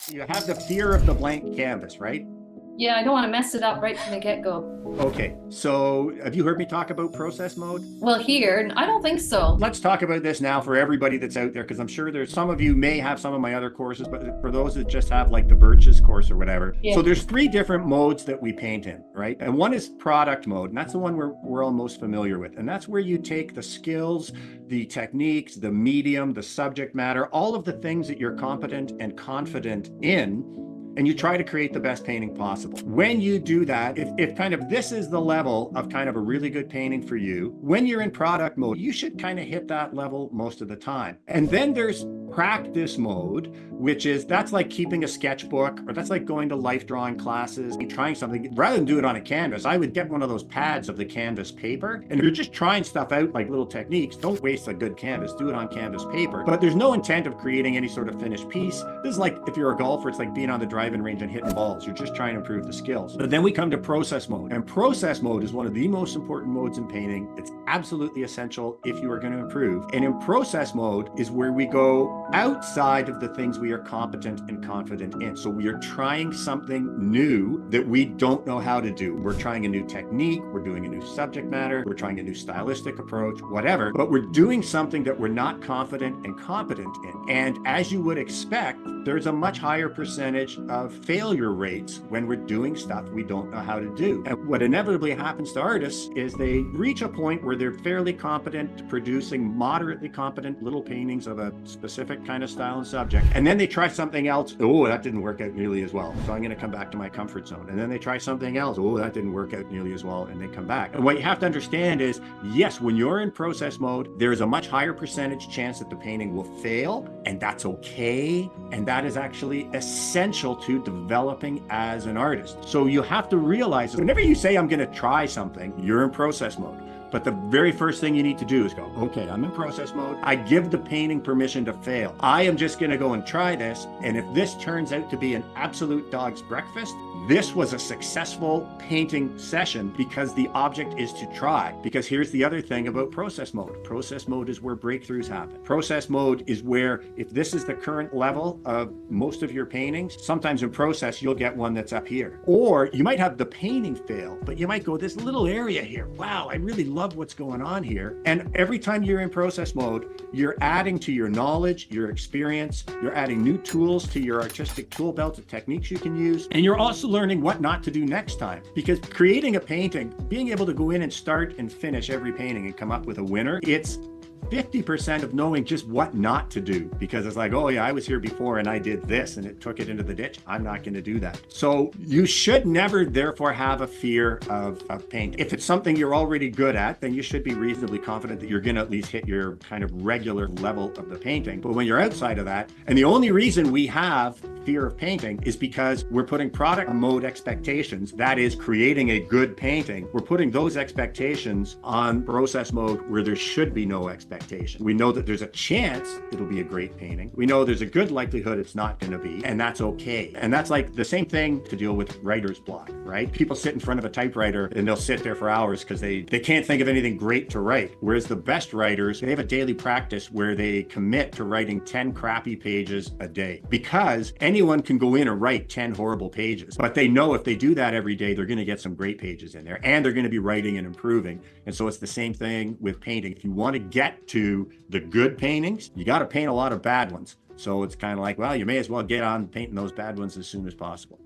You have the fear of the blank canvas, right? Yeah, I don't want to mess it up right from the get-go. Okay, so have you heard me talk about process mode? Well, here, I don't think so. Let's talk about this now for everybody that's out there, because I'm sure there's some of you may have some of my other courses, but for those that just have like the Birch's course or whatever. Yeah. So there's three different modes that we paint in, right? And one is product mode, and that's the one we're all most familiar with. And that's where you take the skills, the techniques, the medium, the subject matter, all of the things that you're competent and confident in, and you try to create the best painting possible. When you do that, if kind of this is the level of kind of a really good painting for you, when you're in product mode, you should kind of hit that level most of the time. And then there's practice mode, which is that's like keeping a sketchbook, or that's like going to life drawing classes and trying something. Rather than do it on a canvas, I would get one of those pads of the canvas paper. And if you're just trying stuff out, like little techniques, don't waste a good canvas, do it on canvas paper. But there's no intent of creating any sort of finished piece. This is like, if you're a golfer, it's like being on the driving range and hitting balls. You're just trying to improve the skills. But then we come to process mode. And process mode is one of the most important modes in painting. It's absolutely essential if you are going to improve. And in process mode is where we go outside of the things we are competent and confident in. So we are trying something new that we don't know how to do. We're trying a new technique, we're doing a new subject matter, we're trying a new stylistic approach, whatever, but we're doing something that we're not confident and competent in. And as you would expect, there's a much higher percentage of failure rates when we're doing stuff we don't know how to do. And what inevitably happens to artists is they reach a point where they're fairly competent, producing moderately competent little paintings of a specific kind of style and subject. And then they try something else. Oh, that didn't work out nearly as well. So I'm going to come back to my comfort zone. And then they try something else. Oh, that didn't work out nearly as well. And they come back. And what you have to understand is, yes, when you're in process mode, there is a much higher percentage chance that the painting will fail. And that's okay. And that is actually essential to developing as an artist. So you have to realize whenever you say, I'm going to try something, you're in process mode. But the very first thing you need to do is go, okay, I'm in process mode. I give the painting permission to fail. I am just going to go and try this. And if this turns out to be an absolute dog's breakfast, this was a successful painting session because the object is to try. Because here's the other thing about process mode. Process mode is where breakthroughs happen. Process mode is where, if this is the current level of most of your paintings, sometimes in process, you'll get one that's up here. Or you might have the painting fail, but you might go, this little area here, wow, I really love what's going on here. And every time you're in process mode, you're adding to your knowledge, your experience, you're adding new tools to your artistic tool belt of techniques you can use. And you're also learning what not to do next time. Because creating a painting, being able to go in and start and finish every painting and come up with a winner, it's 50% of knowing just what not to do, because it's like, oh yeah, I was here before and I did this and it took it into the ditch. I'm not going to do that. So you should never therefore have a fear of paint. If it's something you're already good at, then you should be reasonably confident that you're going to at least hit your kind of regular level of the painting. But when you're outside of that, and the only reason we have fear of painting is because we're putting product mode expectations, that is creating a good painting. We're putting those expectations on process mode where there should be no expectation. We know that there's a chance it'll be a great painting. We know there's a good likelihood it's not going to be, and that's okay. And that's like the same thing to deal with writer's block, right? People sit in front of a typewriter and they'll sit there for hours because they can't think of anything great to write. Whereas the best writers, they have a daily practice where they commit to writing 10 crappy pages a day, because anyone can go in and write 10 horrible pages. But they know if they do that every day, they're going to get some great pages in there, and they're going to be writing and improving. And so it's the same thing with painting. If you want to get to the good paintings, you got to paint a lot of bad ones. So it's kind of like, well, you may as well get on painting those bad ones as soon as possible.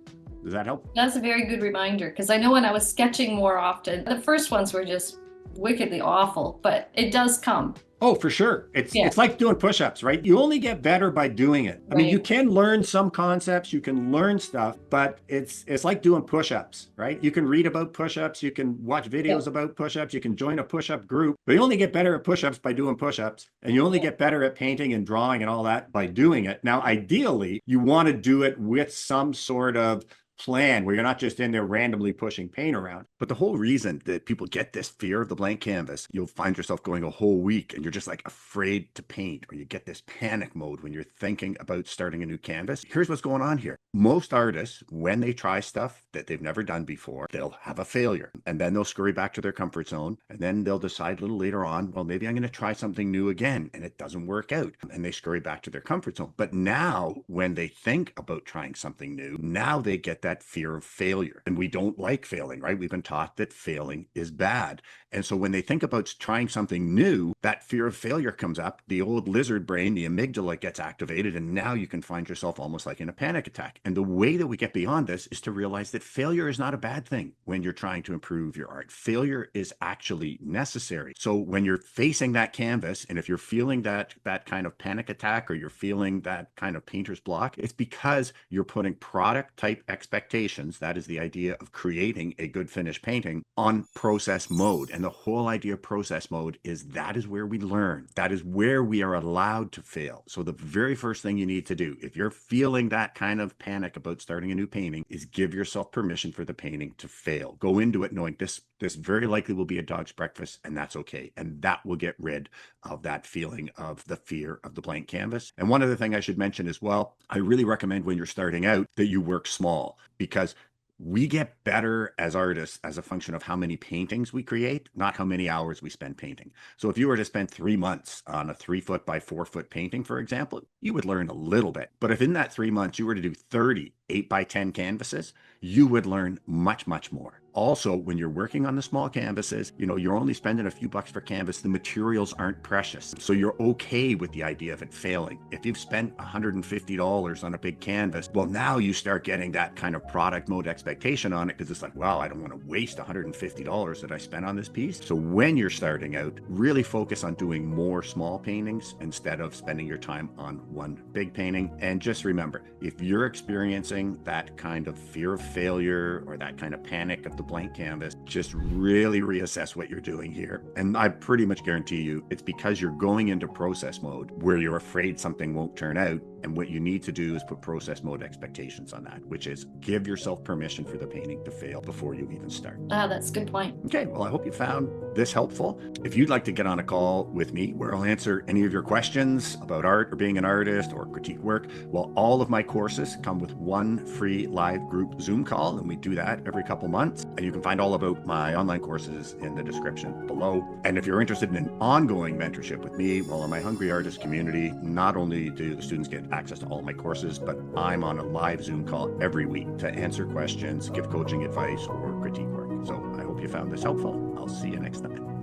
Does that help? That's a very good reminder, because I know when I was sketching more often, the first ones were just wickedly awful, but it does come. Oh, for sure. It's like doing push-ups, right? You only get better by doing it. I mean, you can learn some concepts, you can learn stuff, but it's like doing push-ups, right? You can read about push-ups, you can watch videos about push-ups, you can join a push-up group, but you only get better at push-ups by doing push-ups, and you only get better at painting and drawing and all that by doing it. Now, ideally, you want to do it with some sort of plan where you're not just in there randomly pushing paint around. But the whole reason that people get this fear of the blank canvas, you'll find yourself going a whole week and you're just like afraid to paint, or you get this panic mode when you're thinking about starting a new canvas. Here's what's going on here. Most artists, when they try stuff that they've never done before, they'll have a failure, and then they'll scurry back to their comfort zone, and then they'll decide a little later on, well, maybe I'm going to try something new again, and it doesn't work out, and they scurry back to their comfort zone. But now when they think about trying something new, now they get that fear of failure, and we don't like failing, right? We've been taught that failing is bad. And so when they think about trying something new, that fear of failure comes up, the old lizard brain, the amygdala, gets activated, and now you can find yourself almost like in a panic attack. And the way that we get beyond this is to realize that failure is not a bad thing when you're trying to improve your art. Failure is actually necessary. So when you're facing that canvas, and if you're feeling that kind of panic attack, or you're feeling that kind of painter's block, it's because you're putting product type expectations, that is the idea of creating a good finished painting, on process mode. And the whole idea of process mode is that is where we learn. That is where we are allowed to fail. So the very first thing you need to do, if you're feeling that kind of panic about starting a new painting, is give yourself permission for the painting to fail. Go into it knowing this very likely will be a dog's breakfast, and that's okay. And that will get rid of that feeling of the fear of the blank canvas. And one other thing I should mention as well, I really recommend when you're starting out that you work small, because we get better as artists as a function of how many paintings we create, not how many hours we spend painting. So if you were to spend 3 months on a 3-foot by 4-foot painting, for example, you would learn a little bit. But if in that 3 months you were to do 30 8x10 canvases, you would learn much, much more. Also, when you're working on the small canvases, you're only spending a few bucks per canvas. The materials aren't precious. So you're okay with the idea of it failing. If you've spent $150 on a big canvas, well, now you start getting that kind of product mode expectation on it, because it's like, wow, I don't want to waste $150 that I spent on this piece. So when you're starting out, really focus on doing more small paintings instead of spending your time on one big painting. And just remember, if you're experiencing that kind of fear of failure or that kind of panic of the blank canvas, just really reassess what you're doing here. And I pretty much guarantee you it's because you're going into process mode where you're afraid something won't turn out. And what you need to do is put process mode expectations on that, which is give yourself permission for the painting to fail before you even start. That's a good point. Okay, well, I hope you found this helpful. If you'd like to get on a call with me where I'll answer any of your questions about art or being an artist or critique work, well, all of my courses come with one free live group Zoom call, and we do that every couple months. And you can find all about my online courses in the description below. And if you're interested in an ongoing mentorship with me, well, in my Hungry Artist community, not only do the students get access to all my courses, but I'm on a live Zoom call every week to answer questions, give coaching advice, or critique work. So I hope you found this helpful. I'll see you next time.